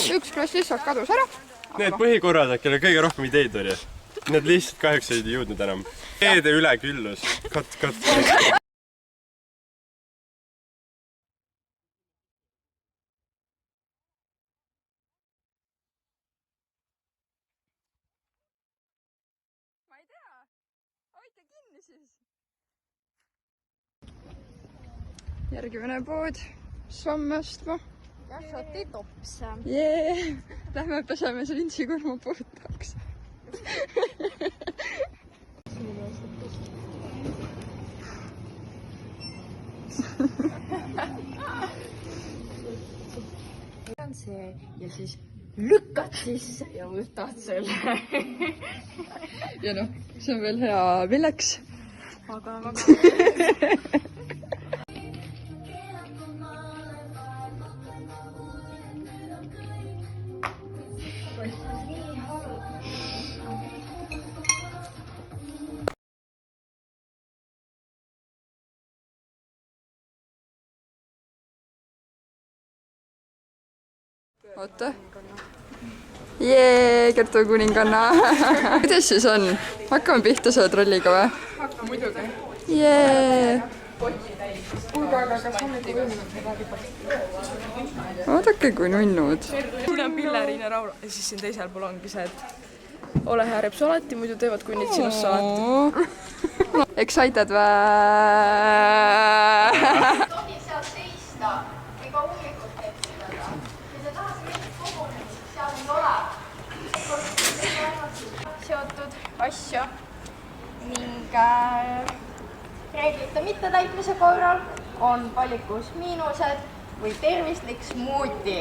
Üks klass lihtsalt kadus ära. Need põhikorraldajad, kellel kõige rohkem ideid oli. Need lihtsalt kahjuks ei jõudnud enam. Teede üleküllus. Kat. Ma ei tea. Hoidke kinni siis. Järgmine pood. Samme astma. Kasvati tops. Jee. Lähme peseme lintsikurma puhtaks. On see ja siis lükkad sisse ja võtad selle. Ja noh, see on veel hea milleks. Aga Oota. Jee, Kertu kuninganna. Kuidas siis on? Hakkame pihta selle trolliga või? Hakka muidugi. Jee. Kuulge, aga kas on nüüd võimunud midagi pakkuda? Vaadake kui nunnud. Siin on Pilleriin ja Raul ja siis siin teisel pool ongi see, et ole hea reps alati, muidu teevad kunnid sinust alati. Excited vä? tohib seal seista ega ummikult eksitada. Kui sa tahad mingit kogunemist, siis seal ei ole. Seotud asju ning reeglite mittetäitmise korral on valikus miinused või tervislik smuuti.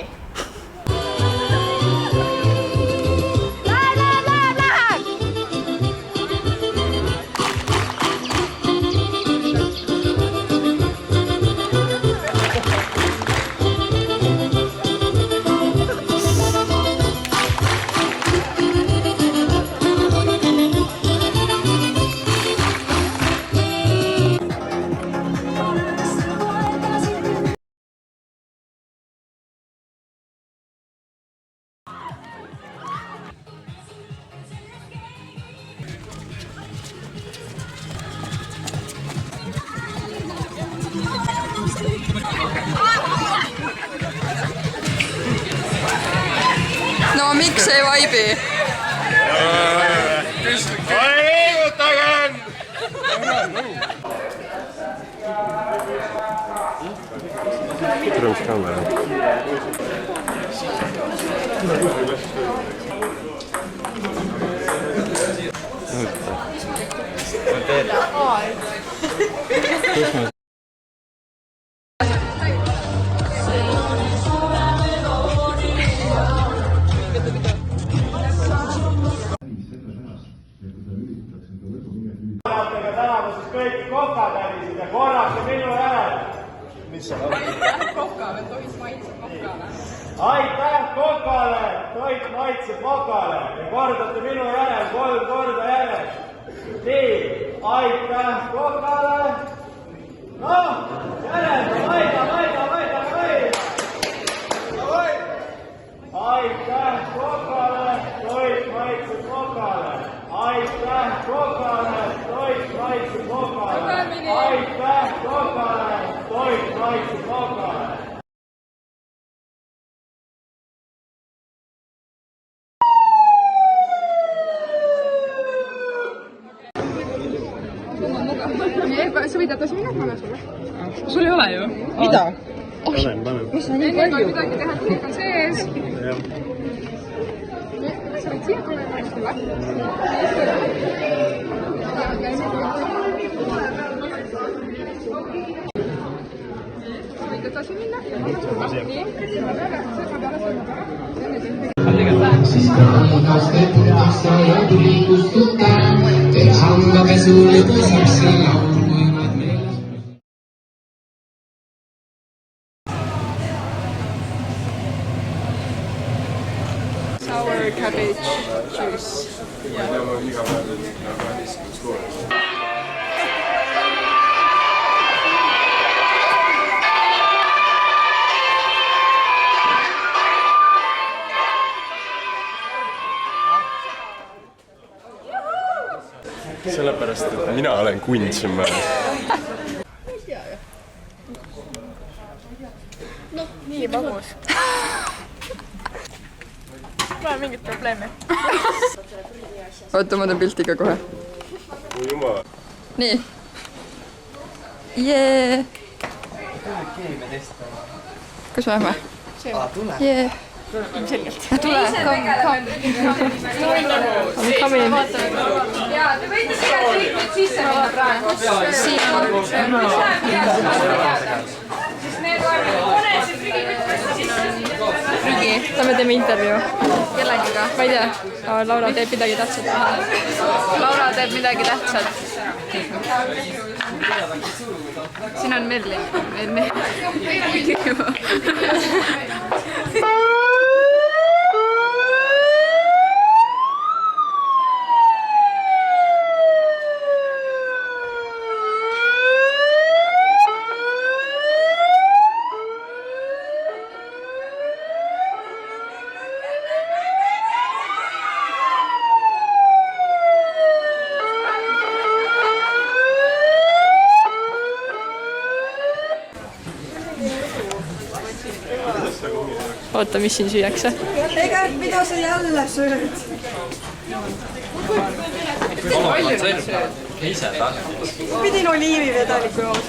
No miks ei vaibi? Liigutage! Tervist kaamera. Täname siis kõik kokatädisid ja korraks minu järel. Kokale, tohis maitseb kokale. Aitäh kokale, toit maitseb mokale ja kordate minu järel 3 korda järel. Nii, aitäh kokale. Noh, järel, vaida. Aitäh kokale, toit maitseb mokale. Aitäh kokale, toit maitseb mokale. Aitäh kokale, toit maitseb mokale. Sa võid edasi minna, ma annan sulle. Sul ei ole ju? Mida? Panen. Mis on nii palju? Midagi teha, kõik on sees. Sa võid siia kohe hästi Sa võid edasi minna ja ma annan sulle. Nii, ma peale. Siis kaste puhtassa ja tuli kustuta, teeb hambapesu lõbusaks ja laul võivad meeles. Sour cabbage juice. sellepärast, et mina olen kunn siin mõnes. Nii magus. Pole mingit probleemi. Oota, ma teen pilti ka kohe. Jumal. Nii. Jee. Kus me lähme? Jee. Selgelt. Tule, Come in. Jaa, te võite siia kõik nüüd sisse minna praegu. Siin on. Siis need on konesid prügikütte sisse. Prügi. Lähme teeme intervjuu. Kellegiga. Ma ei tea. Laura teeb midagi tähtsat. Laura teeb midagi tähtsat. Siin on Merlin. Oota, mis siin süüakse? Ega, mida sa jälle sööd? Pidin oliivivedeliku jooma,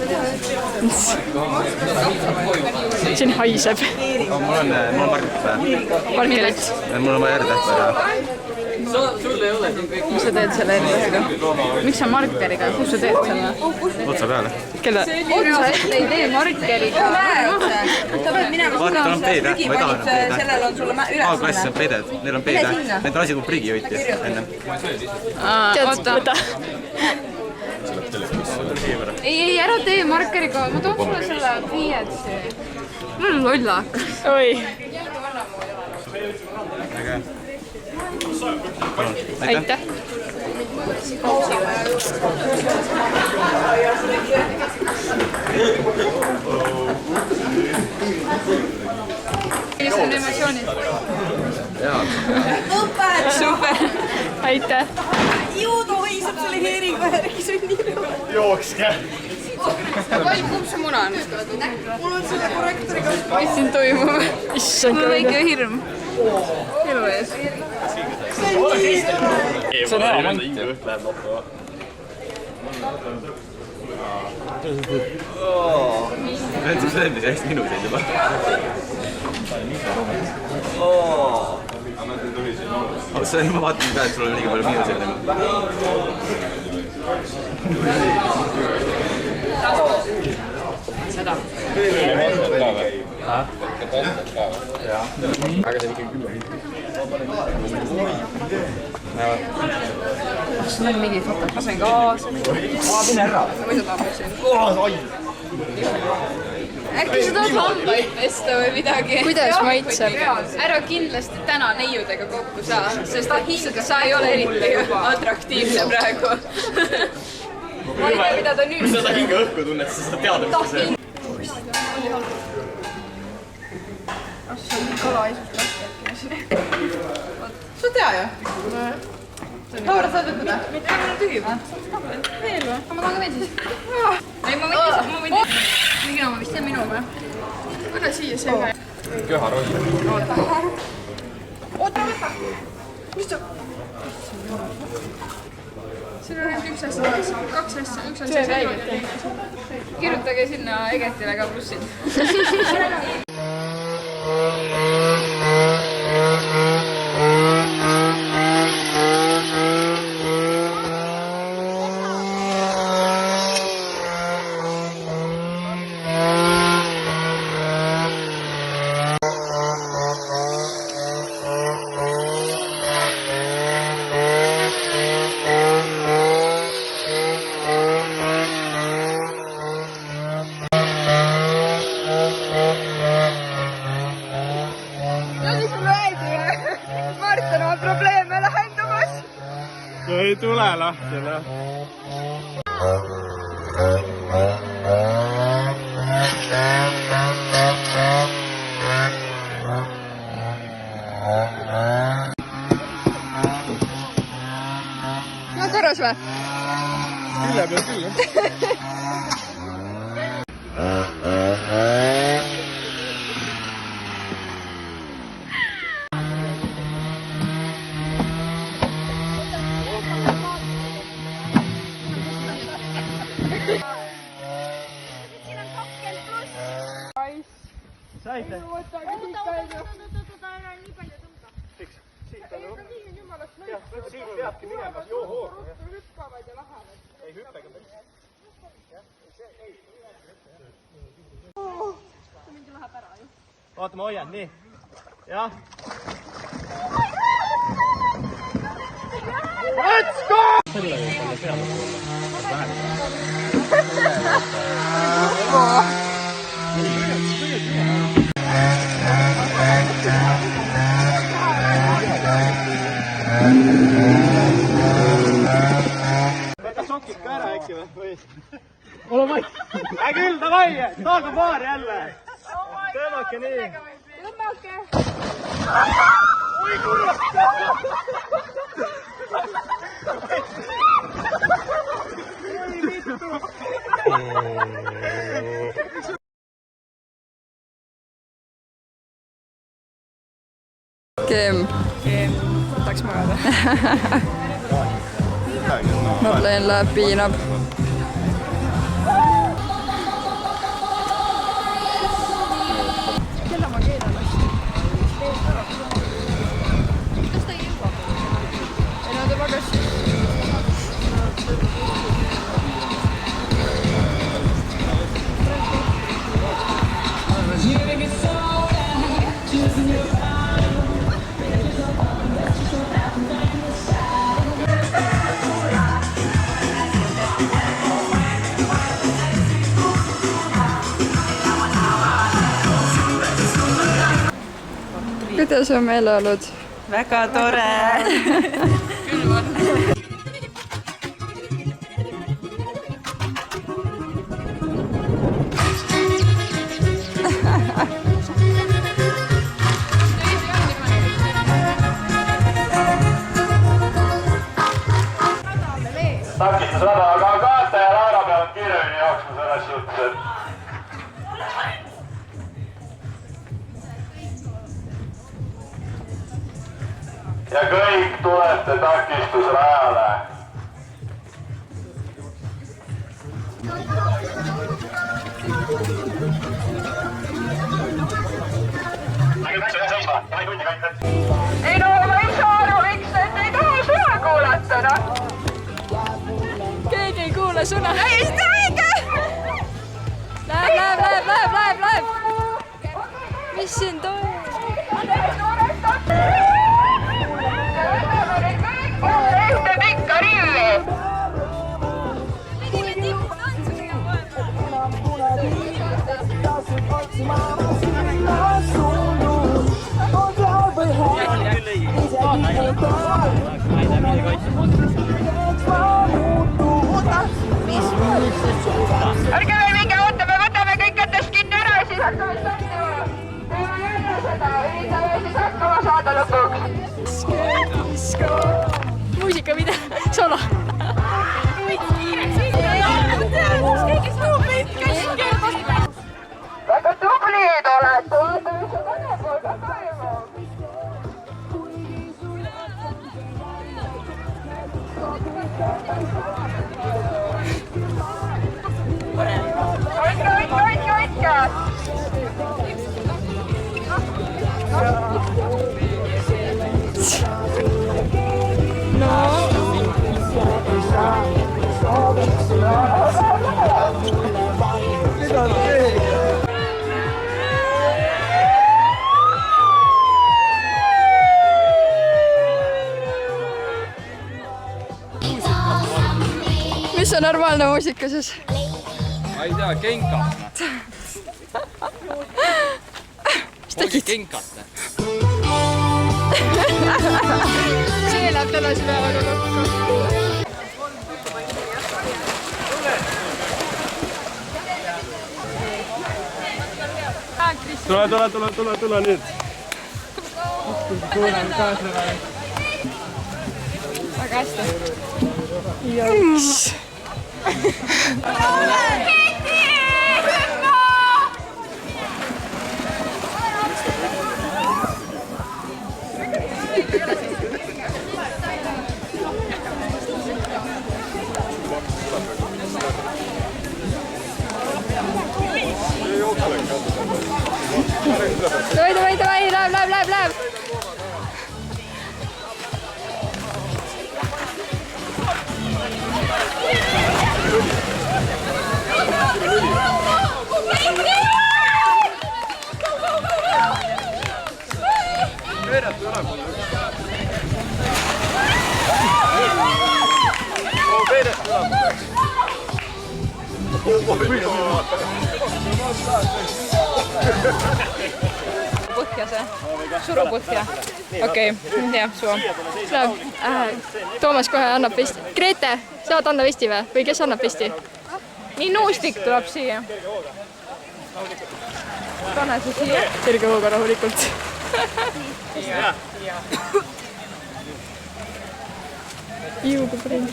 Siin haiseb. Mul on Markerit. Mul on vaja R-tähte. Mis sa teed selle enne? Miks sa markeriga? Kus sa teed selle? Otsa peale. Kelle? Otsa ette ei tee markeriga. ta peab minema Vaata, tal on peed, ma ei taha enam peed. sellel on sulle A-klassis on peded, neil on peed. Need lasid mu prigi hoiti enne. Oota. Ei, ära tee markeriga. Ma toon sulle selle pliiatsi. Mul on lollak. Oi. Aitäh. Mis on emotsioonid? Super. Aitäh. Juudu võisab selle heeringu järgi sünnida. Jookske! Kumb see muna on? Mul on selle korrektoriga. Mis siin toimub? Issand, Mul on väike hirm. Elu ees. See on hea mant. Ühendus lendis hästi minuseid juba. Ma vaatan ka, et sul on liiga palju miinuseid. Seda. Aga see on ikkagi 10. Kas sul on mingi foto? Ma sain kaasa. Mine ära! Või sa tahad siin? Äkki sa tahad hambaid pesta või midagi? Kuidas maitseb? Ära kindlasti täna neiudega kokku saa, sest sa ei ole eriti atraktiivne praegu. Ma ei tea, mida ta nüüd Kui sa seda hinge õhku tunned, siis sa tead, mis see on. kala isust lahti äkki. Sa tea ju? Laura, sa võtad või? Mitte, mul on tühi või? Veel või? Ma tahan ka veel siis. Ei, ma võin mingi oma vist, see on minu või? Võta siia see ühe. Köharoll. Oota, võta. Mis sa? Siin on ainult üks asja, kaks asja, üks asja. Kirjutage sinna Egetile ka plussid. Ei tule lahti, noh. No korras või? Külje peal küll. Saite? Jah, siin peabki minema. Hüppavad ja lähevad. Ei hüppega päris. Mingi läheb ära ju. Oota, ma hoian, nii. Jah. Let's go! Selle võib olla peale poole. Võta sokid ka ära äkki või? Ole maik! Hea küll, davai! Taagu paar jälle! Tõmmake nii! Tõmmake! Oi kurat! Oi vittu! Keem. Tahaks magada. Madeleine läheb piinab. Kella ma keedan hästi. Kas ta ei jõua? Ei no ta magas. Kuidas on meeleolud? Väga tore! Küll on. Takistusrada, aga Kaata ja Laura peavad kiiremini jooksma selles suhtes, et ja kõik tulete takistusrajale. Ei no ma ei saa aru, miks et ei taha sõna kuulata, noh. Keegi ei kuule sõna. Ei, seda õige! Läheb! Mis siin toimub? Ühte pikka rivi. Ärge veel minge oota, me võtame kõik kätest kinni ära ja siis hakkame tantsima. Teeme jälle seda, üritame siis hakkama saada lõpuks. Muusikavideo, solo. Väga tublid olete, vaata mis on tänapool ka toimub. Hoidke! Mis on normaalne muusika siis? Ma ei tea, kenkat. Mis tegid? Kenkat. See läheb tänase päevaga kokku. Tule nüüd. Väga hästi. Davai, läheb. Põhja see. Suru põhja. Okei, hea, suva. Toomas kohe annab vesti. Grete, saad anda vesti või kes annab vesti? Nii nuustik tuleb siia. Pane see siia. Sirge hooga rahulikult. Juugu prindi.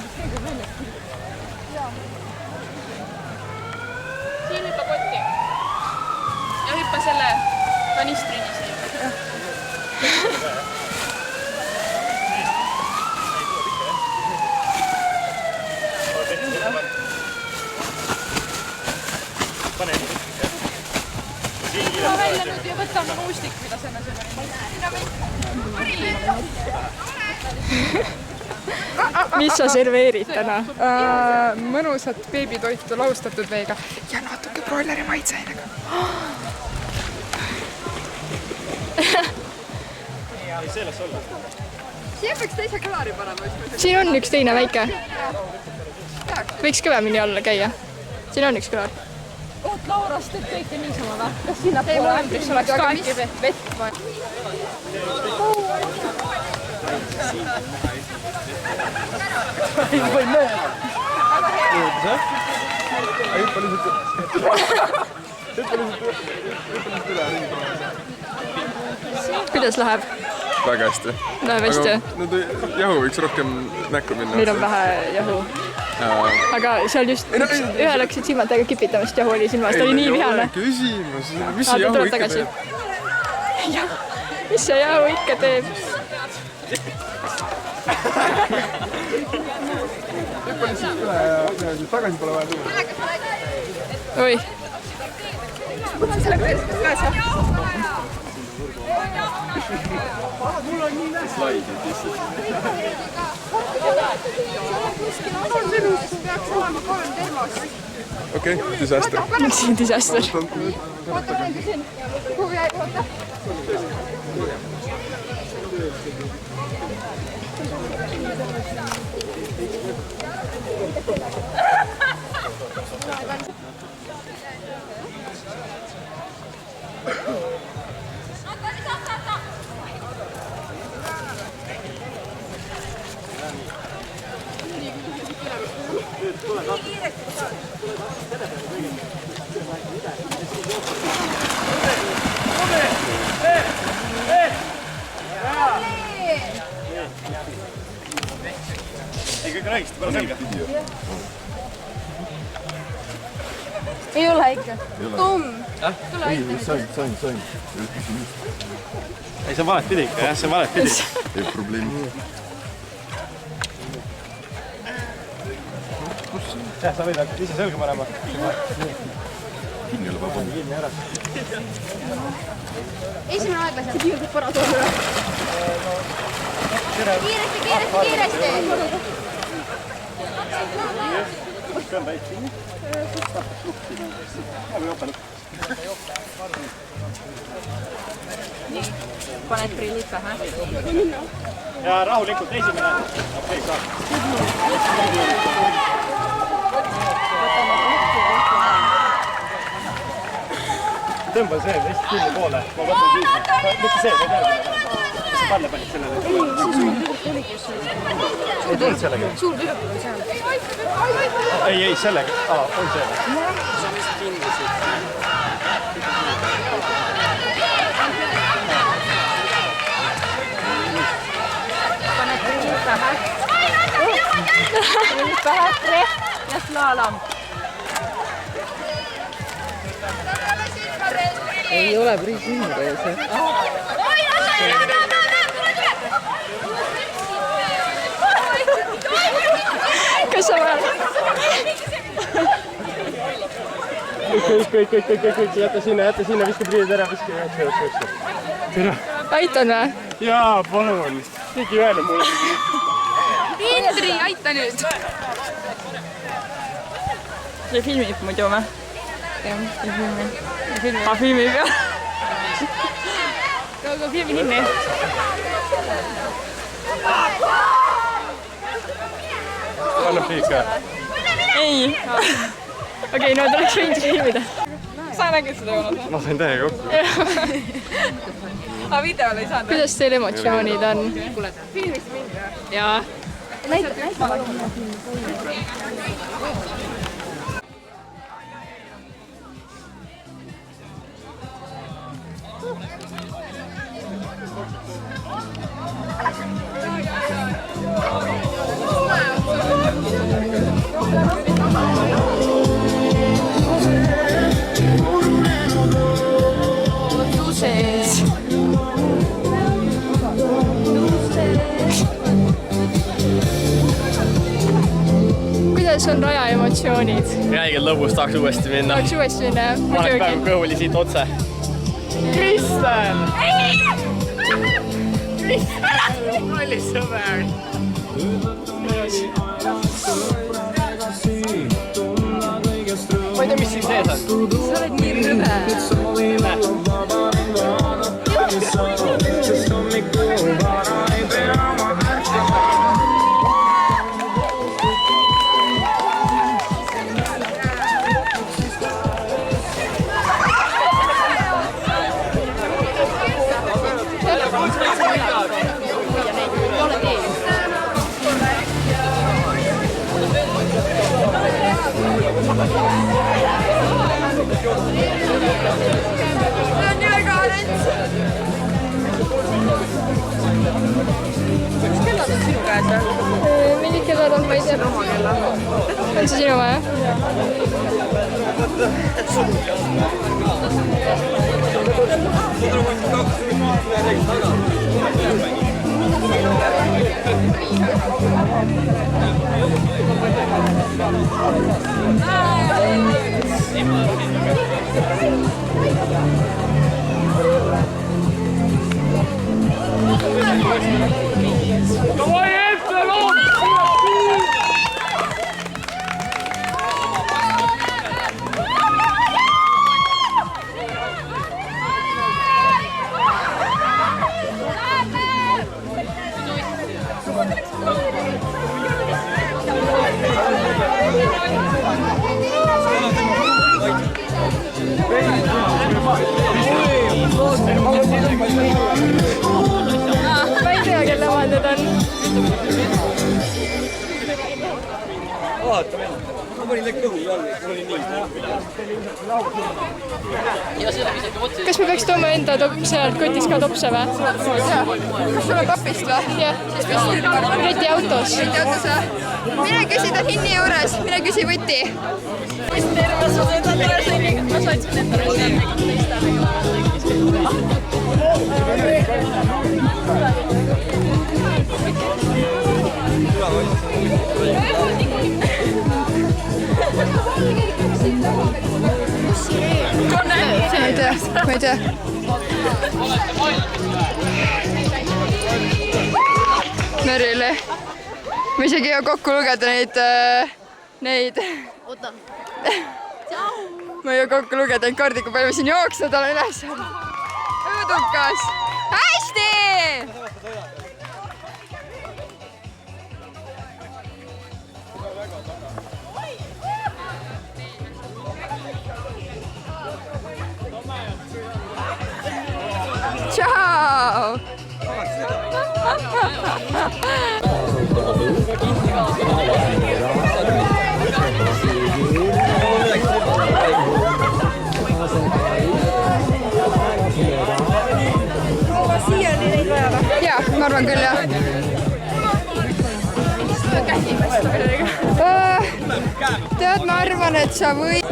Siin hüppa kotti. Ja hüppa selle kanistrini siin. Ma välja nüüd ja võtame nuustik, mida selle Mis sa serveerid täna? Mõnusat beebitoitu laustatud veega ja natuke broileri maitseainega. Siin peaks teise kõlari panema. Siin on üks teine väike. Võiks kõvemini alla käia. Siin on üks kõlar. Oot, Laurast teeb kõike niisama või? Kas sinna poole ämbriks oleks ka äkki vett või? Kuidas läheb? Väga hästi. Läheb hästi. Jahu võiks rohkem näkku minna. Meil on vähe jahu. Aga seal just ühe läksid silmad täiega kipitama, sest jahu oli silmas. Ta oli nii vihane. Küsimus, mis see jahu ikka teeb? Mis see jahu ikka teeb? Hüppa lihtsalt üle ja tagasi pole vaja tulla. Oi. Slaidid lihtsalt. Okei, disaster. Disaster. Ei, kõik on õigesti, pole selge. Ei ole ikka. Tom. Ei, sain. Ei, see on valet pidi ikka, jah, see on valet pidi. Ei probleemi. Jah, sa võid hakata ise selga panema. Kinni ole vaja panna. Esimene aeglas. See kiirelt põra toole. Kiiresti. Pean väit kinni. Paned prillid pähe. Ja rahulikult esimene. Okei, saab. Tõmba see vist kinni poole. Ma võtan kiiresti. Mitte see, ma tean. Kas sa Kalle panid sellele? Ei tulnud sellega? Suur tüdruk on seal. Ei, sellega. On see. Sa vist kinnisid. Paned prillid pähe. Prillid pähe. Ja Slalom. Ei ole päris ümber see. Kas sa veel? Kõik, jäta sinna, viska priidid ära, viska. Aitan või? Jaa, palun. Tegi ühele mulle. Indri, aita nüüd! See filmib muidu või? Jah, ei filmi. Filmib jah? Aga filmi kinni. Anna fiik ka. Ei. Okei, no ta oleks võinud filmida. Sa nägid seda Joonas? Ma sain täiega kokku. Aga videole ei saanud. Kuidas teil emotsioonid on? Filmist mind või? Jaa. Näita palun. Kuidas on Raja emotsioonid? Räigelt lõbus, tahaks uuesti minna. Tahaks uuesti minna? Ma oleks praegu kõhuli siit otse. Kristjan! Kallis sõber! Ma ei tea, mis siin sees on. Sa oled nii rõve. Mingid kellad on, ma ei tea. On see sinu või? Ma ei tea, kelle omad need on. Vaata, ma panin need kõhu jalga, mul oli nii. Kas me peaks tooma enda sealt kotis ka topse või? Kas sul on kapist või? Jah. Reti autos. Reti autos või? Mine küsi ta hinni juures, mine küsi võti. Ma ei tea. Merile. Ma isegi ei jõua kokku lugeda neid. Oota. Ma ei jõua kokku lugeda neid kordi, kui palju ma siin jooksnud olen üles. Õudukas. Hästi! Ciao! Jaa, ma arvan küll jah. Tead, ma arvan, et sa võid.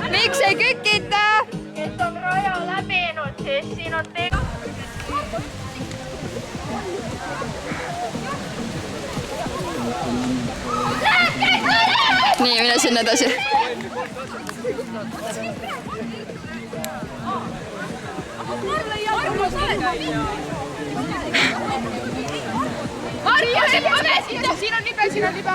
Miks ei kükita? Kes on raja läbinud, siis siin on Nii, mine sinna edasi. Maria, pane sinna, siin on libe, siin on libe.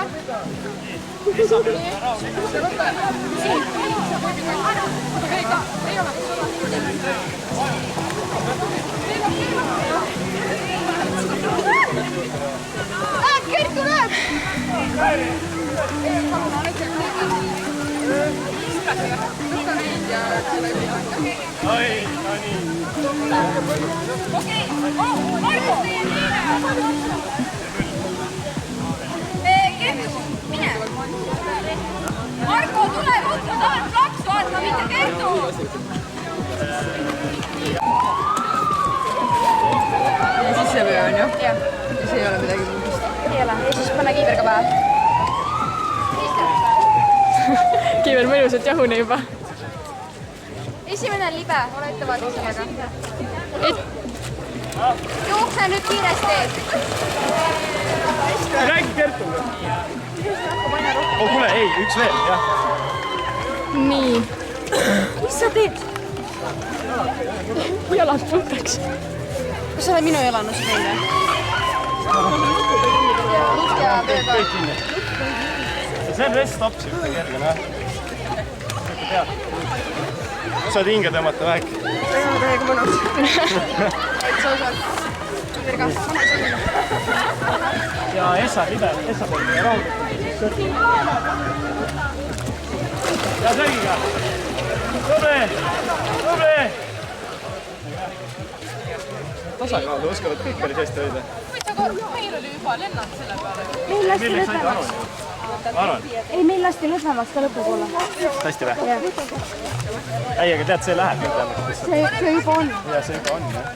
Kert tuleb! Oi, no nii. Okei, Marko! Kertu, mine! Marko, tule ruttu, tahad laps vaatama, mitte Kertu! Ja siis see vöö on ju? Jah. Ja see ei ole midagi muust? Ei ole, ja siis pane kiiver ka pähe. Kiiver mõnusalt jahune juba. Esimene libe, ole ettevaatus sellega. Jookse nüüd kiiresti. Räägi Kertuga. Oh, kuule, ei, üks veel, jah. Nii. Mis sa teed? Jalad puhtaks. Kas sa oled minu jalannus meile? Kõik kinni. See on rest stopsi ühte kerge, näe. Saad hinge tõmmata vähek. Täiega mõnus. Ja Essa libe, Essa poolt ja rahulikult. Ja sörgiga. Tubli! Tubli! Tasakaalu oskavad kõik päris hästi hoida. Meil oli juba lennad selle peale. Meil lasti lõdvemaks. Aron? Ei, meil lasti lõdvemaks ka lõpupoole. Hästi või? Ei, aga tead, see läheb. See juba on. Ja see juba on, jah.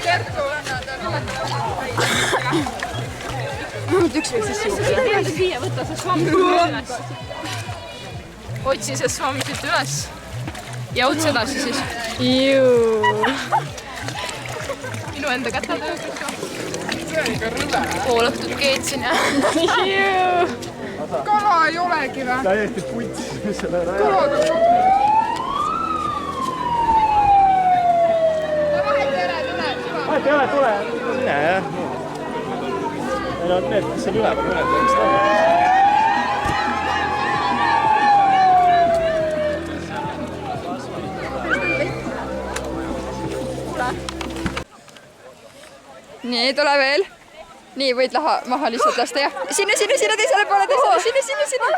Kertu, annad. Üks võiks sisse juurde. Siia, võta see svamm üles. Otsi see svamm siit üles. Ja otsi edasi siis. Minu enda kätel töötab. Poolatud keetsin ja... Kala ei olegi või? Täiesti puts, mis selle raja. Kalaga sobib. Vahet ei ole, tule. Mine, jah. Meil on need, kes seal üleval mõned. Nii, tule veel. Nii, võid maha lihtsalt lasta, jah. Sinna, teisele poole, sinna.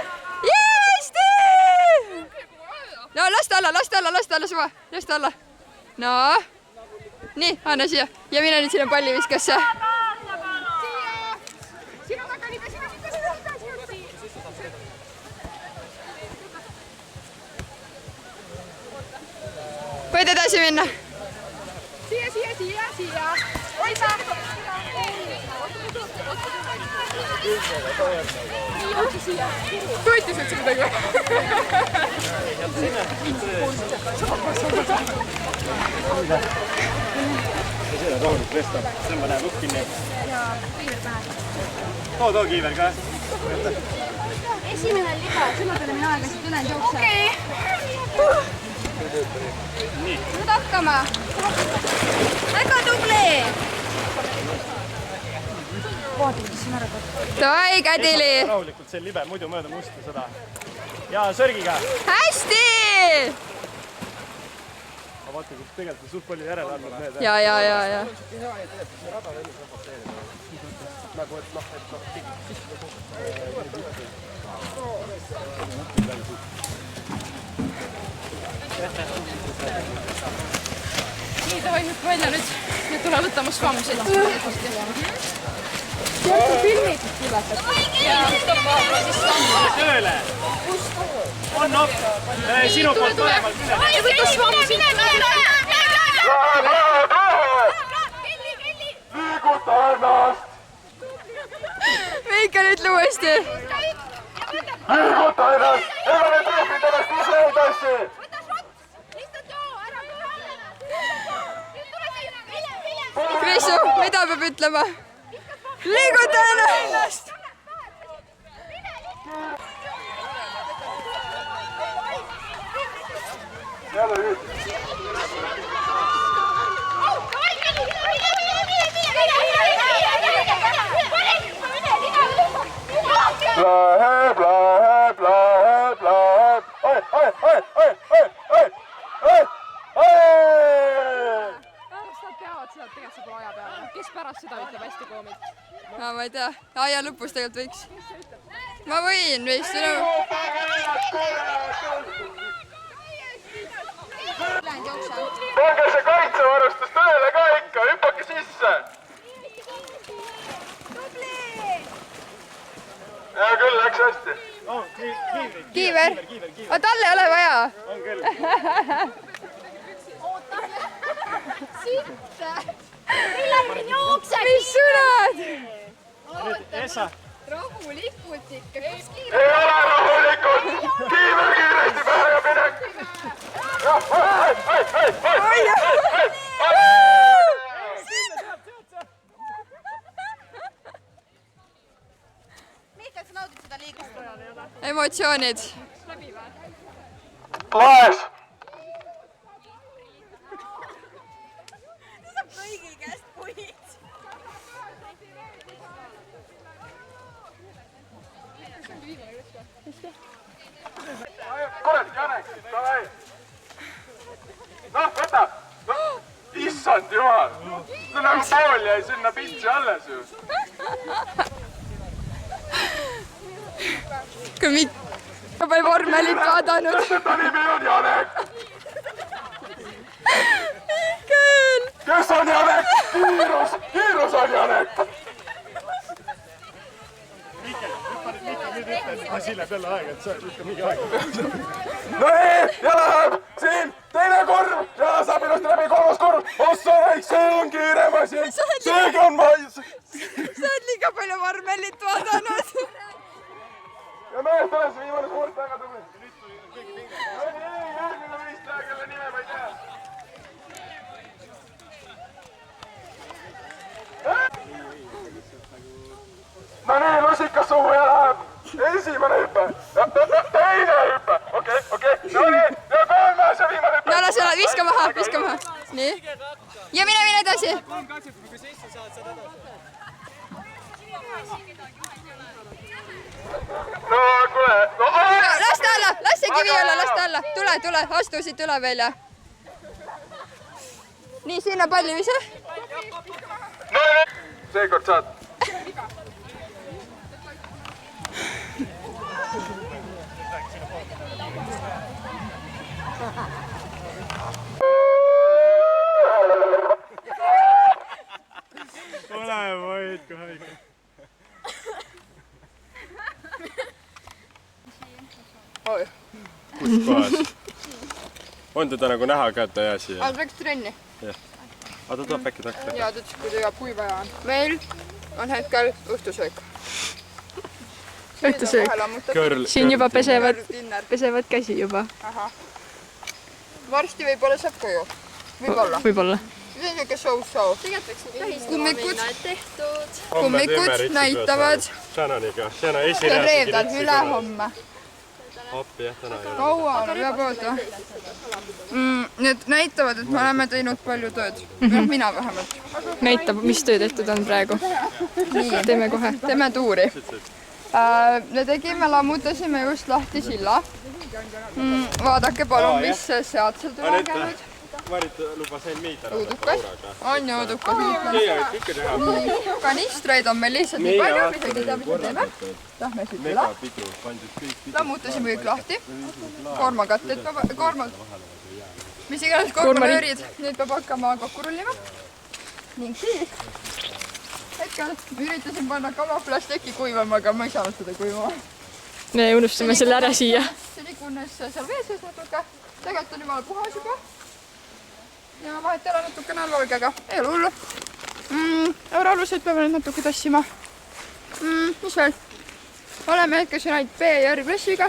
Jäästi! No, lasta alla suva. Lasta alla. No. Nii, anna siia. Ja mine nüüd sinna palli viskasse. Sinu taga libe. Võid edasi minna. Siia. Oisa! Toitisid sa midagi või? See on rahulik resta. Tõmba näeb lukk kinni. Too kiiver ka. Esimene libe, sina peale mina aega siit ülejäänud jookse. Okei. Nüüd hakkama. Väga tubli. Davai, Kädili. Rahulikult see libe, muidu mööda musta seda. Ja sörgiga. Hästi! Ma vaatan, kus tegelikult on suht palju järele andnud need. Ja. nii, davai, hüppa välja nüüd. Nüüd tule võtta mu spammisid. Filmid tulevad. Tööle! On noh! Sinu poolt paremalt üle. Võta spammisid. Liiguta ennast! Mihkel, ütle uuesti. Liiguta ennast! Ega need rühmid ennast ise ei tassi! Krisu, mida peab ütlema? Liiguta ennast! Jälle nüüd! Läheb, läheb, läheb, läheb! Oi, oi, oi, oi, oi, oi, oi, oi! Kas nad peavad seda tegelikult seda aja peale? Kes pärast seda ütleb hästi koomid? Ma ei tea, aja lõpus tegelikult võiks. Ma võin vist, Pange see kaitsevarustus tööle ka ikka, hüppake sisse! Hea küll, läks hästi. Kiiver? Aga talle ei ole vaja. On küll. Mis sõnad? Essa. Rahulikult ikka. Ei ole rahulikult! Kiiver kiiresti pähe ja minek! Mihkel, sa naudid seda liigust? Emotsioonid. Laes! Saab kõigi käest puid. Kurat, Janek, davai! Noh, võta! Issand jumal! See nagu pool jäi sinna pitsi alles ju. Kui Mikko pole vormelit vaadanud. Ta nimi on Janek! Mikkel! Kes on Janek? Kiirus on Janek! Asi läheb jälle aega, et sa ikka mingi aega. No nii, ja läheb siin teine korv ja saab ilusti läbi kolmas korv. Ossa väik, see on kiirem asi. Seegi on mais. Sa oled liiga palju vormelit vaadanud. Ja meest alles viimane suurt väga tubli. No nii, järgmine võistleja, kelle nime ma ei tea. No nii, lusikas suhu ja läheb. Esimene hüpe. Teine hüpe. Okei. No nii, ja kolmas ja viimane hüpe. No lase, viska maha. Nii. Ja mine edasi. No kuule, no Laste alla, lasse kivi alla, laste alla. Tule, astu siit üle veel ja. Nii, sinna palli vise. No nii, seekord saad. Ole void kohe ikka. Kus kohas? On teda nagu näha ka, et ta jää siia? Läks trenni. Jah. Aga ta tuleb äkki takka. Ja ta ütles, kui ta kui vaja on. Meil on hetkel õhtusöök. Õhtusöök. Siin juba pesevad käsi juba. Varsti võib-olla saab koju. Võib-olla. See on niisugune show. Kummikud näitavad. Shananiga. Shana esineja. Reedad ülehomme. Appi jah, täna ei ole. Kaua on peab oota. Need näitavad, et me oleme teinud palju tööd. Mina vähemalt. Näitab, mis töö tehtud on praegu. Teeme kohe. Teeme tuuri. Me tegime, lammutasime just lahti silla. Vaadake palun, mis sealt sealt üle käinud. Marit lubas end meid ära. Õudukas. On ju õudukas. Siia võid ikka teha. Kanistreid on meil lihtsalt nii palju, mis ei tea, mis me teeme. Lähme siit üle. Lammutasime kõik lahti. Koormakatted, mis iganes korvpallöörid, nüüd peab hakkama kokku rullima. Ning siis hetkel üritasin panna kamaflasteki kuivama, aga ma ei saanud seda kuivama. Me unustame selle ära siia. See ligunnes seal vee sees natuke. Tegelikult on jumala puhas juba. Ja vahet ära natukene valgega. Ei ole hullu. Euroaluseid peame nüüd natuke tassima. Mis veel? Oleme hetkel siin ainult B ja R klassiga.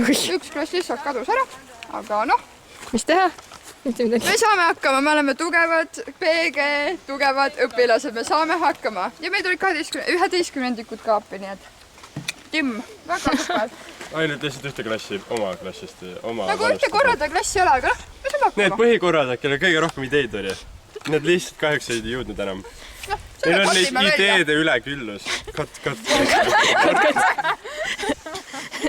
Üks klass lihtsalt kadus ära. Aga noh. Mis teha? Me saame hakkama, me oleme tugevad, PG, tugevad õpilased, me saame hakkama. Ja meid oli 11 kaapi, nii et Tim, väga super. Ainult lihtsalt ühte klassi, oma klassist. Nagu ühte korraldaja klassi ei ole, aga noh, me saame hakkama. Need põhikorraldajad, kellel kõige rohkem ideid oli, need lihtsalt kahjuks ei jõudnud enam. Neil on neid ideede üleküllus. Kat.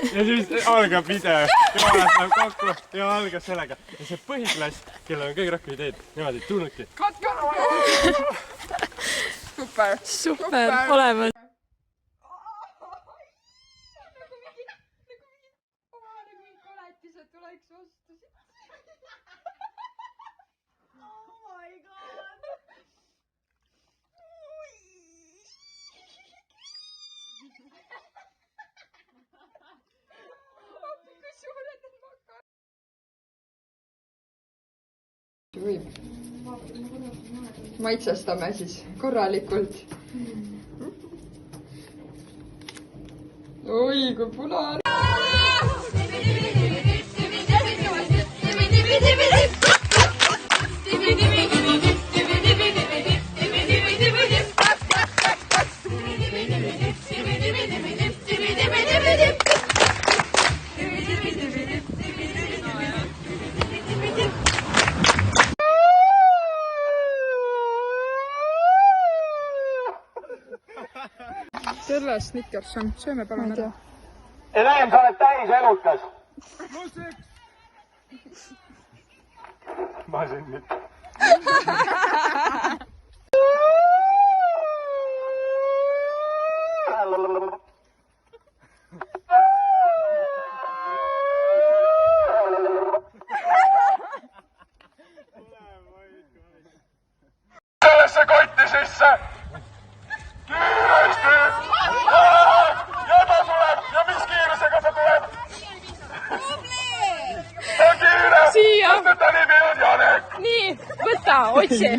Ja siis algab video, Joanas läheb kokku ja algab sellega. Ja see põhiklass, kellel on kõige rohkem ideid, nemad ei tulnudki. Super, olemas. Võib. Maitsestame siis korralikult. Oi, kui punane. Terve Snickerson, sööme palun ära. Helen, sa oled täis elukas. Ma söön nüüd. Sellesse kotti sisse! Kiiresti! Ja ta tuleb! Ja mis kiirusega ta tuleb? Ta on kiire! Siia! Ta nimi on Janek! Nii, võta, otsi!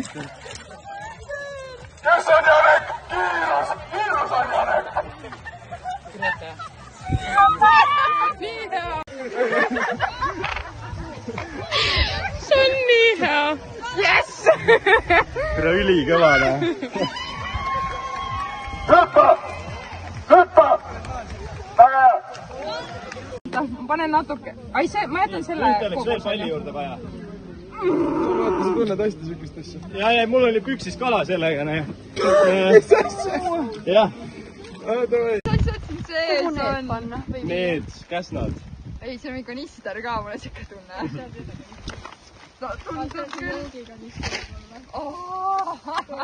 Kes on Janek? Kiirus on Janek! Nii hea! See on nii hea! Yes! Tere ülikõvane! Hüppa! Hüppa! Väga hea! Panen natuke. Ai, ma jätan selle. Nüüd oleks veel palli juurde vaja. Vaata, sa tunned hästi sükist asja. Ja mul oli püksis kala sellega. Mis asja? Jah. Mis asjad siin sees on? Need käsnad. Ei, see on mingi kanister ka, mulle siuke tunne. Tundub küll.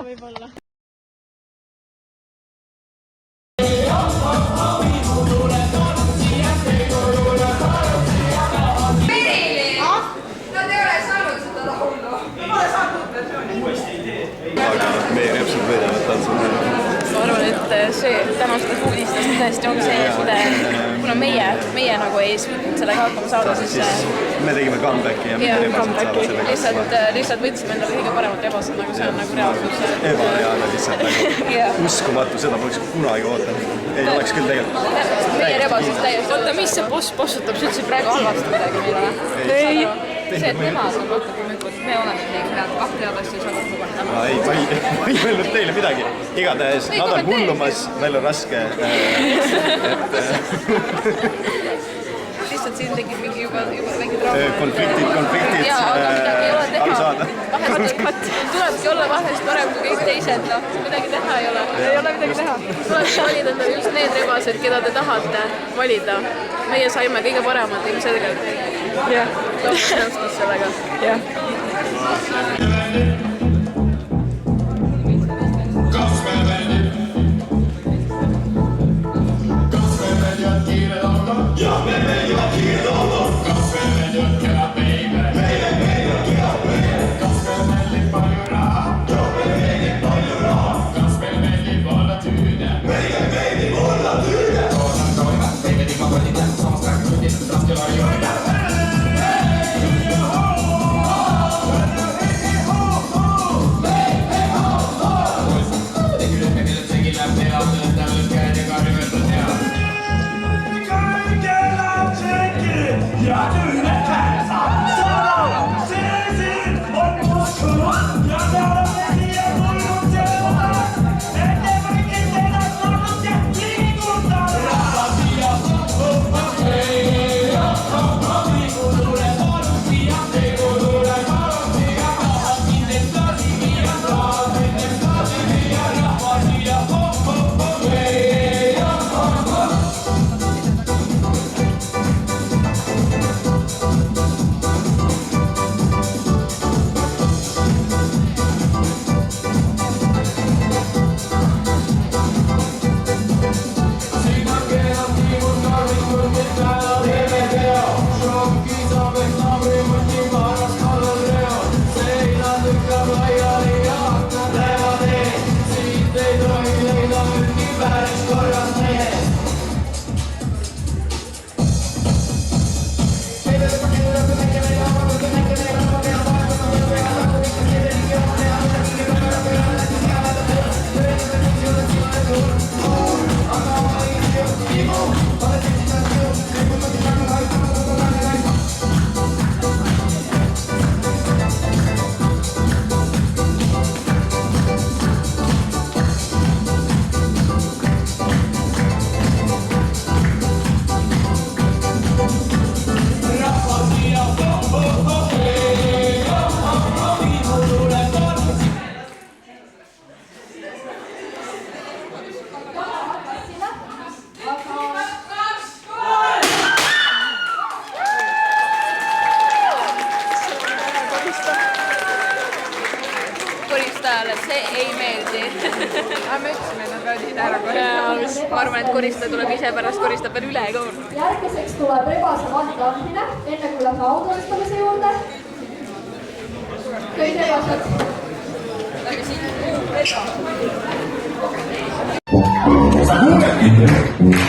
Võib-olla. Ma arvan, et see tänastest uudistest tõesti on see, kuna meie nagu ei suutnud sellega hakkama saada, siis me tegime comebacki ja meie rebasid saavad sellega. Lihtsalt võtsime endale kõige paremat rebasid, nagu see on nagu reaalsus. Ebareaalne lihtsalt nagu uskumatu, seda poleks kunagi ootanud. Ei oleks küll tegelikult. Meie rebasest täiesti. Oota, mis see boss possutab, sa ütlesid praegu halvasti midagi meile? Ei. See, et nemad on vaata kummikud, me oleme nii head, kahte head asja ei saa kokku panna. Ei, ma ei öelnud teile midagi. Igatahes, nad on hullumas, meil on raske. Lihtsalt siin tekib mingi juba väike trauma. Konfliktid, arusaada. Tulebki olla vahest parem kui kõik teised, noh, midagi teha ei ole. Ei ole midagi teha. Tulebki valida endale just need rebased, keda te tahate valida. Meie saime kõige paremad ilmselgelt. Jah. Nõustus sellega. Jah. Ja me ei ole kiire olla. Kas me ei ole kiire, baby. koristajale see ei meeldi. Aga me ütlesime, et nad peavad ise ära koristama. Ma arvan, et koristaja tuleb ise pärast koristab veel üle ka. Järgmiseks tuleb rebase vahti andmine, enne kui lähme autolistamise juurde. Kõik rebased. Lähme siin. Sa kuuledki?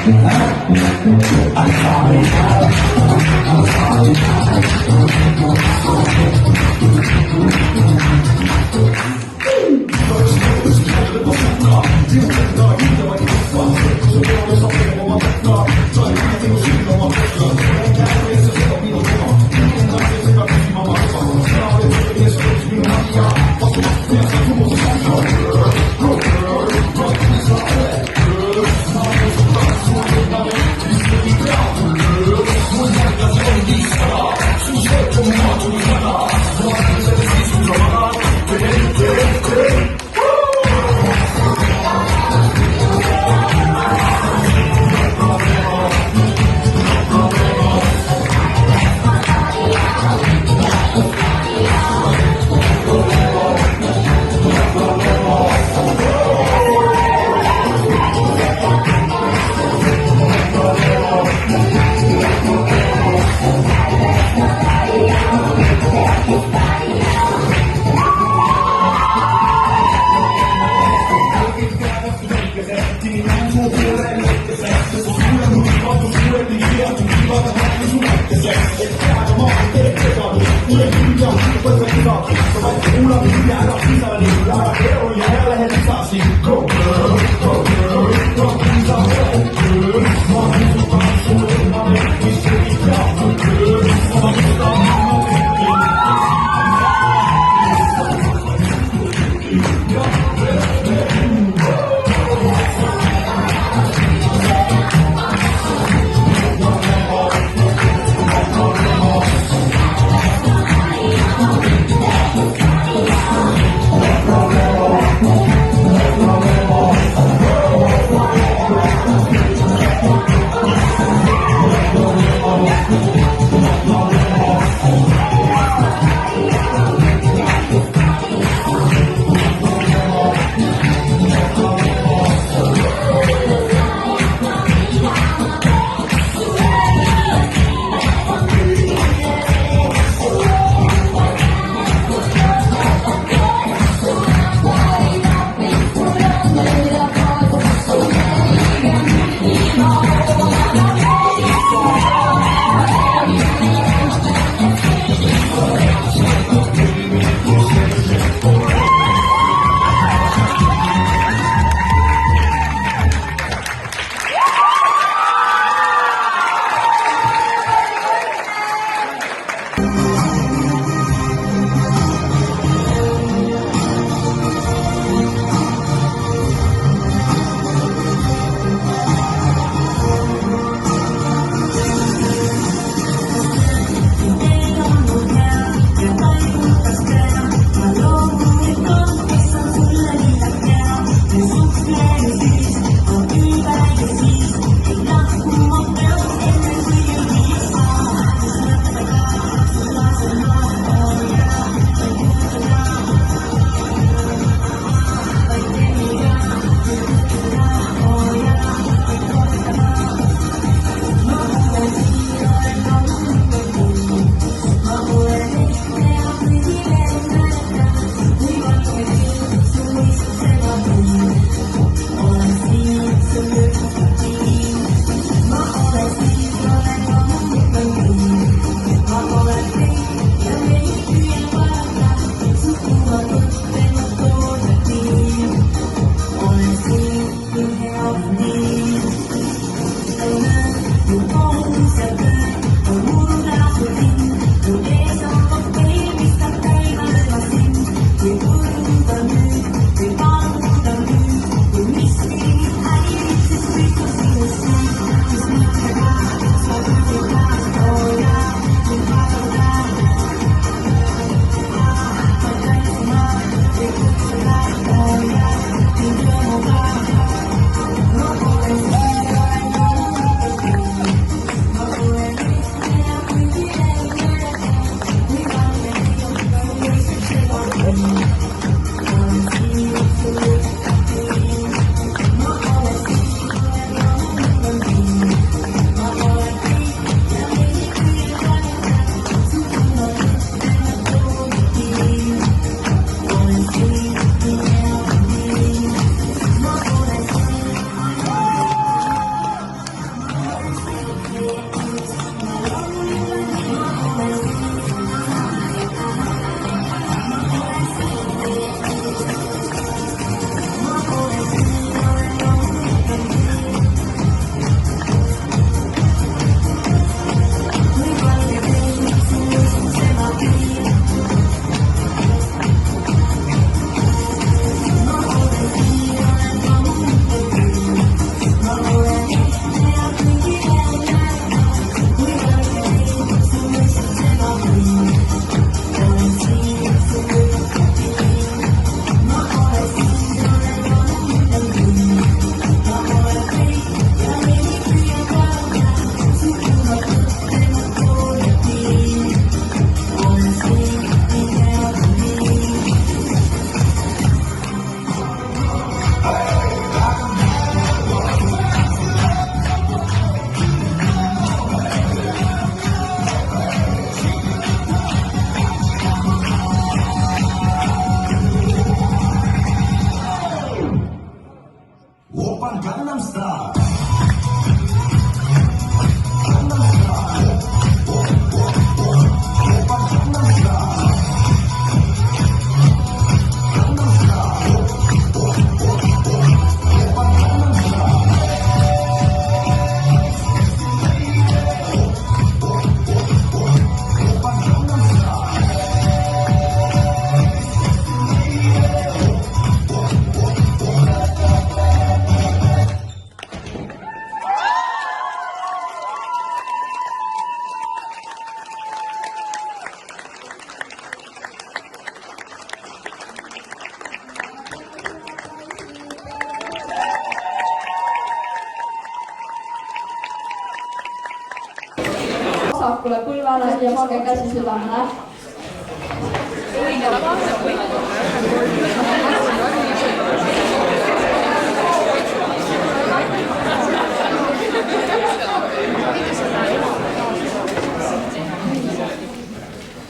vasakule põlvele ja pange käsi südamele.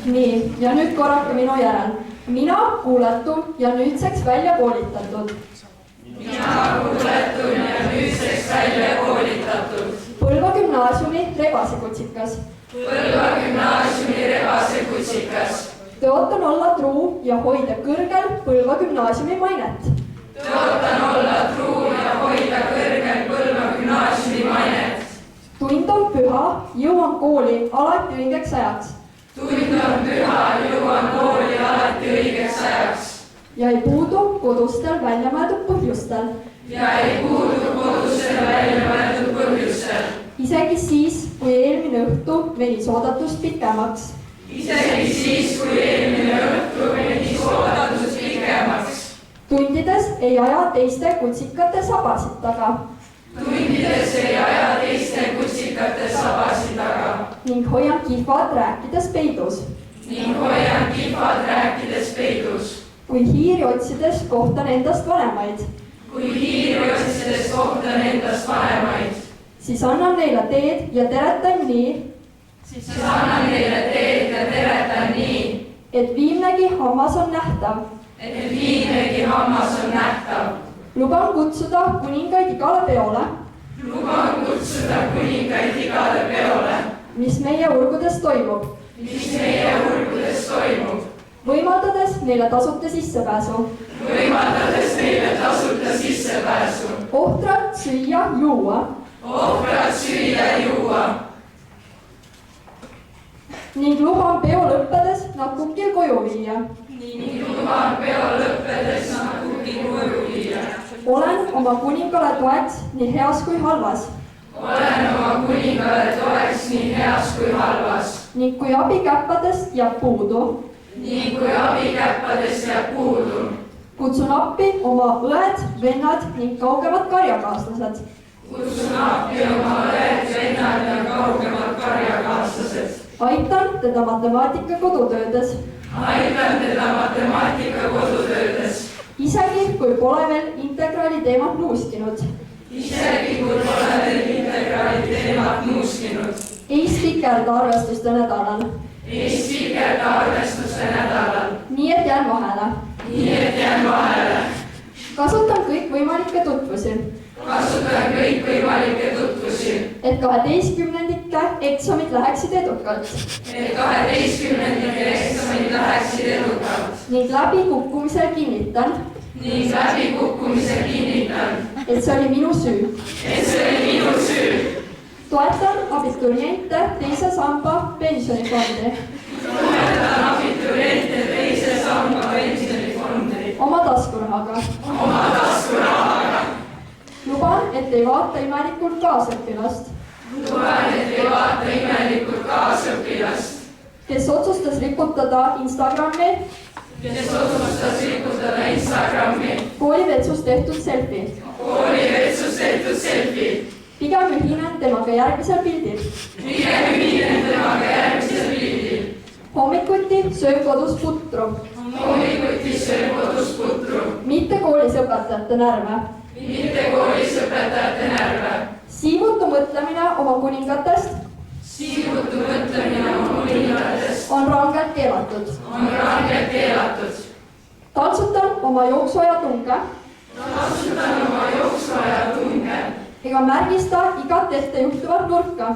Nii, ja nüüd korrake minu järel. Mina kuuletu ja nüüdseks välja koolitatud. Põlva gümnaasiumi rebasekutsikas. Tõotan olla truu ja hoida kõrgel Põlva gümnaasiumi mainet. Tund on püha, jõuan kooli alati õigeks ajaks. Ja ei puudu kodustel väljamõeldud põhjustel. Isegi siis, kui eelmine õhtu venis oodatust pikemaks. Tundides ei aja teiste kutsikate sabasid taga. Ning hoian kihvad rääkides peidus. Kui hiiri otsides kohtan endast vanemaid. Siis annan neile teed ja teretan nii. Et viimnegi hammas on nähtav. Luban kutsuda kuningaid igale peole. Mis meie urgudes toimub. Võimaldades neile tasuta sissepääsu. Ohtralt süüa, juua. Ning luban peo lõppedes nad kukil koju viia. Olen oma kuningale toeks nii heas kui halvas. Ning kui abikäppadest jääb puudu. Kutsun appi oma õed, vennad ning kaugemad karjakaaslased. Aitan teda matemaatika kodutöödes. Isegi kui pole veel integraali teemat nuuskinud. Ei spikerda arvestuste nädalal. Nii et jään vahele. Kasutan kõik võimalikke tutvusi. Et 12-ndike eksamid läheksid edukalt. Ning läbi kukkumisel kinnitan. Et see oli minu süü. Toetan abituriente teise samba pensionifondi. Oma taskurahaga. Luban, et ei vaata imelikult kaasõpilast. Kes otsustas riputada Instagrami. Koolivetsust tehtud selfie. Pigem ühinen temaga järgmisel pildil. Hommikuti söön kodus putru. Mitte koolis õpetajate närve. Siivutu mõtlemine oma kuningatest. On rangelt keelatud. Tantsutan oma jooksuaja tunge. Ega märgista igat ette juhtuvat nurka.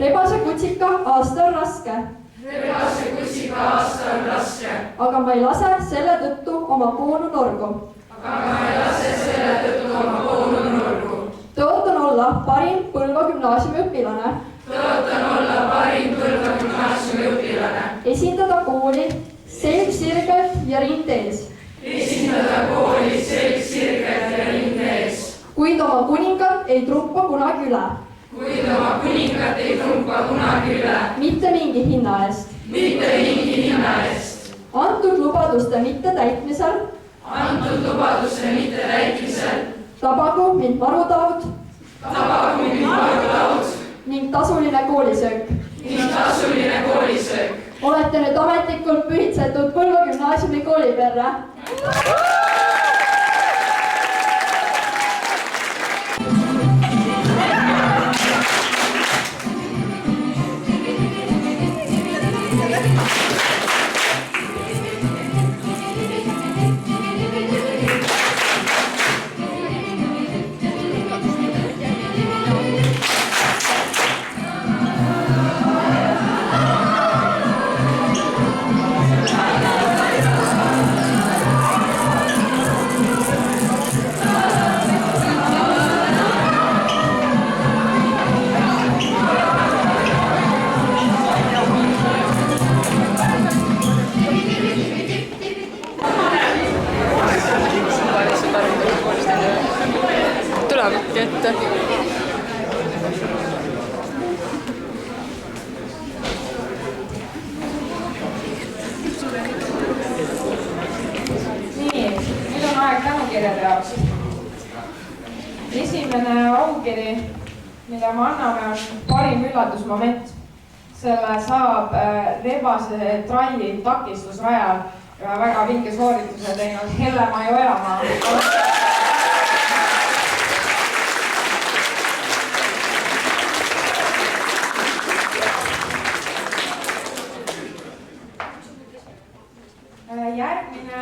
Rebase kutsika aasta on raske. Aga ma ei lase selle tõttu oma koonu norgu. Tõotan olla parim Põlva gümnaasiumi õpilane. Esindada kooli selg sirgelt ja rind ees. Kuid oma kuningat ei trumpa kunagi üle. Mitte mingi hinna eest. Antud lubaduste mittetäitmisel. Tabagu mind marutaud. koolisöök. tasuline koolisöök. Olete nüüd ametlikult pühitsetud Põlva gümnaasiumi kooliperre. Tulevadki ette. Nii, nüüd on aeg tänukirjade jaoks. Esimene aukiri, mille me anname, on parim üllatusmoment. Selle saab rebase tralli takistusrajal ja väga vinge soorituse teinud Hellemaa ja Ojamaa. Järgmine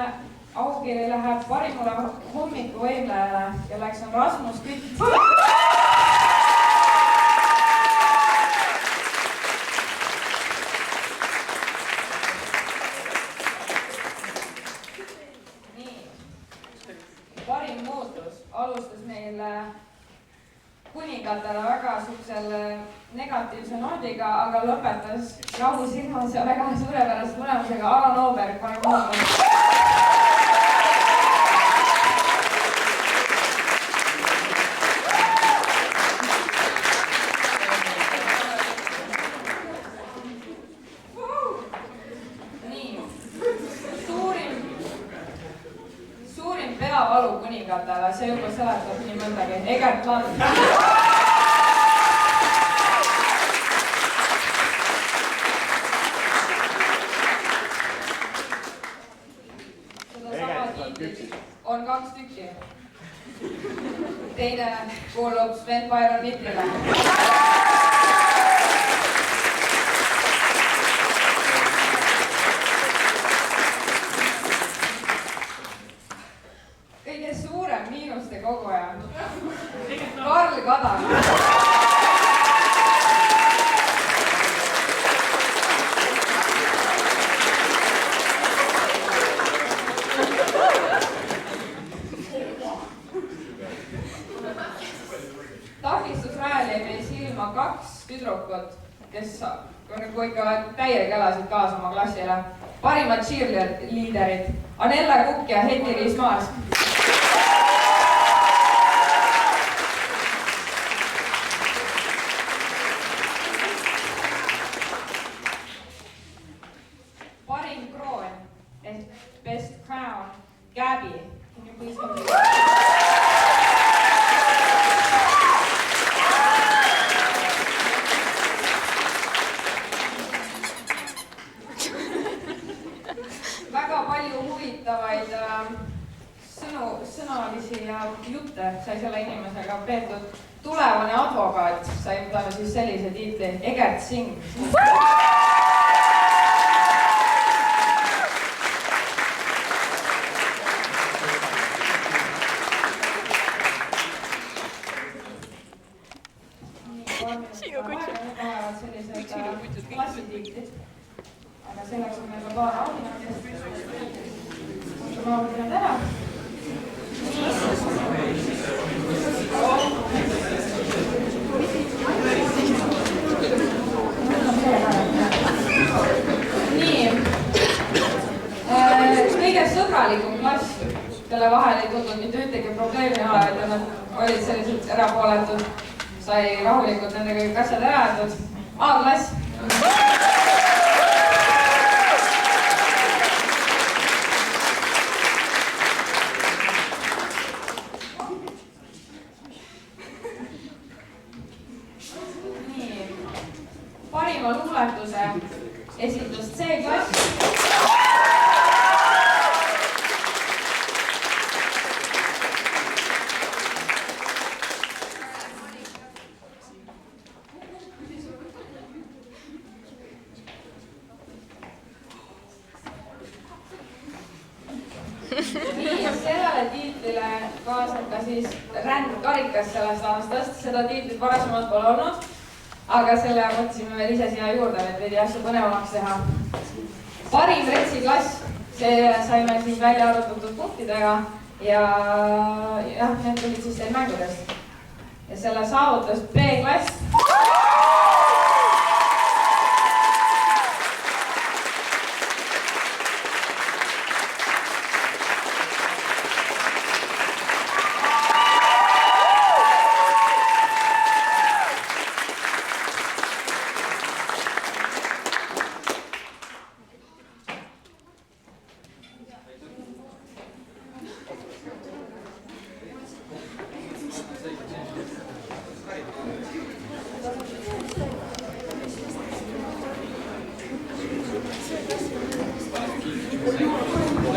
aukiri läheb parimule hommikuvõimlejale, kelleks on Rasmus Kütt. Nii, parim muutus alustas meil kuningatele väga siuksel negatiivse noodiga, aga lõpetas rahusilmas ja väga suurepärase tulemusega Alan Ooberg, parim muutus. Suurim peavalu kuningatele, see juba seletab nii mõndagi. Egert Land. Seda sama tiitlit on 2 tükki. Teine kuulub Sven Byron Mittile. Kõige suurem miinuste koguja. Karl Kadar. Takistusrajal jäi meil silma 2 tüdrukut, kes kui ikka täiega elasid kaasa oma klassile. Parimad cheerleaderid Anella Kukk ja Heti-Liis Maas. Parim kroon ehk best crown, Gabby. Can you please come here? Väga palju huvitavaid sõnalisi ja jutte sai selle inimesega peetud. Tulevane advokaat sai talle siis sellise tiitli, Egert Singh. Sellised klassitiitlid. Aga selleks on meil ka paar auhinnad. Ma auhinnad ära. Nii. Kõige sõbralikum klass, kelle vahel ei tundnud mitte ühtegi probleemi ole, et nad olid sellised erapooletud, sai rahulikult nendega kõik asjad ära jäetud. A-klass. parima luuletuse esitas C-klass. Nii, ja sellele tiitlile kaasneb ka siis rändkarikas sellest aastast. Seda tiitlit varasemalt pole olnud, aga selle mõtlesime veel ise siia juurde, et veidi asju põnevamaks teha. Parim retsiklass, see saime siis välja arvutatud punktidega ja need tulid siis teil mängudest. Ja selle saavutas B-klass.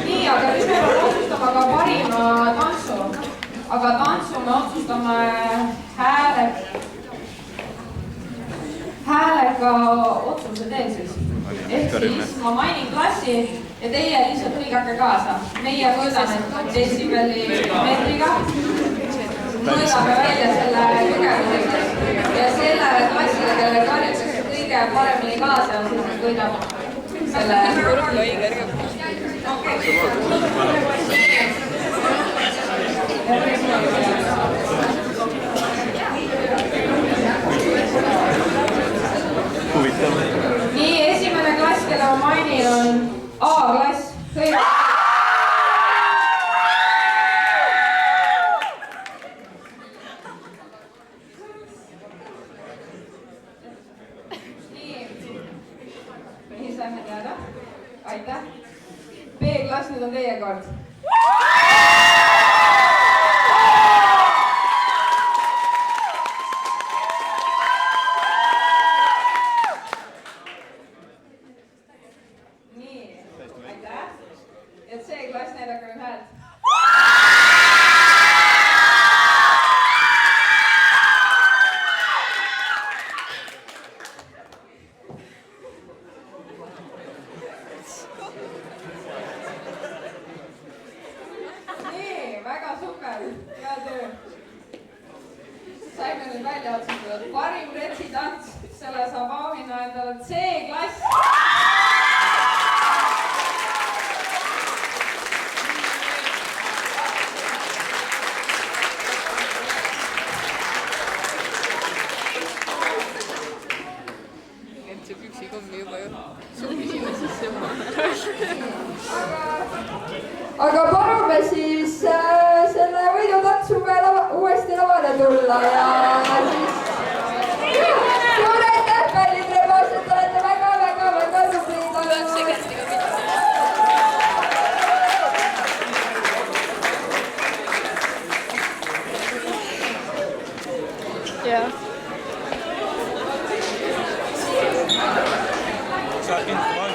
Nii, aga nüüd me peame otsustama ka parima tantsu. Aga tantsu me otsustame häälega otsuse teel siis. Ehk siis ma mainin klassi ja teie lihtsalt hõigake kaasa. Meie mõõdame detsibelli meetriga. Mõõdame välja selle tugevusega ja sellele klassile, kellele karjutakse kõige paremini kaasa, siis võidab selle Nii, esimene klass, kelle ma mainin, on A-klass. Nii saime teada. Aitäh. B-klass, nüüd on teie kord. Nii, aitäh. Ja C-klass, näidake nüüd häält. Nii, väga super, hea töö. Saime nüüd välja otsustatud. Parim retsitants, selle saab auhinna endale C-klass. See püksikommi juba ju sumisime sisse. Aga palume siis selle võidutantsuga uuesti lavale tulla ja siis suur aitäh, kallid rebased, olete väga tublid. Ja. Saad kindlasti